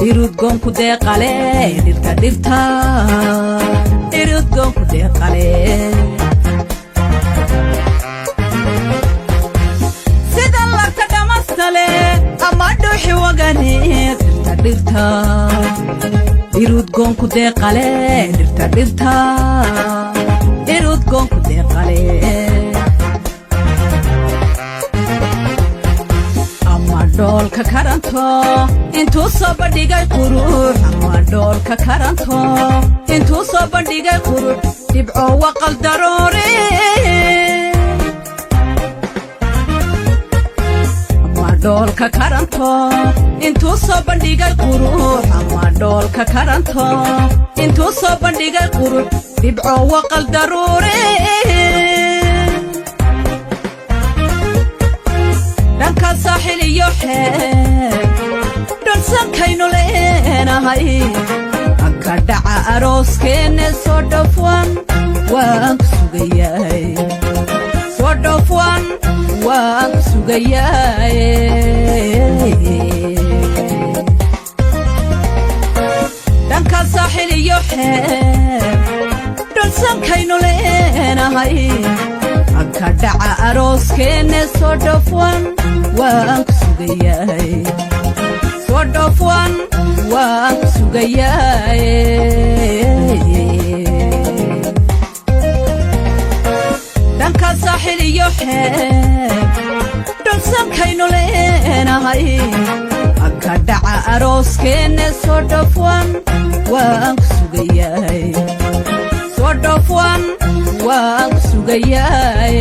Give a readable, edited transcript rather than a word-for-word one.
irudgon ku deeqale dhirta dhirta irudgon ku deeqale sida lagta dhamastale ama dhuuxi wagane dhirta dhirta irudgon ku deeqale dhirta dhirta irudgon ku deeqale doolka karanto intuu soo bandhigay qurux ama doolka karanto intuu soo bandhigay qurux dhibco waqal daroore ama doolka karanto intuu soo bandhigay qurux ama doolka karanto intuu soo bandhigay qurux dhibco waqal daroore dhanka saaxil iyo xeeb dhansankaynu leenahay anka dhaca arooskeenne soo dhofwan waan ku sugayaay soo dhofwan waan ku sugayaay dhanka saaxil iyo xeeb dhansankaynu leenahay anka dhaca arooskeenne soo dhofwan waan ku sugayaay soo dhofwan waan ku sugayaay dhanka saaxil iyo xeeb dhansankaynu leenahay anka dhaca arooskeenne soo dhofwan waan ku sugayaay soo dhofwan waan ku sugayaay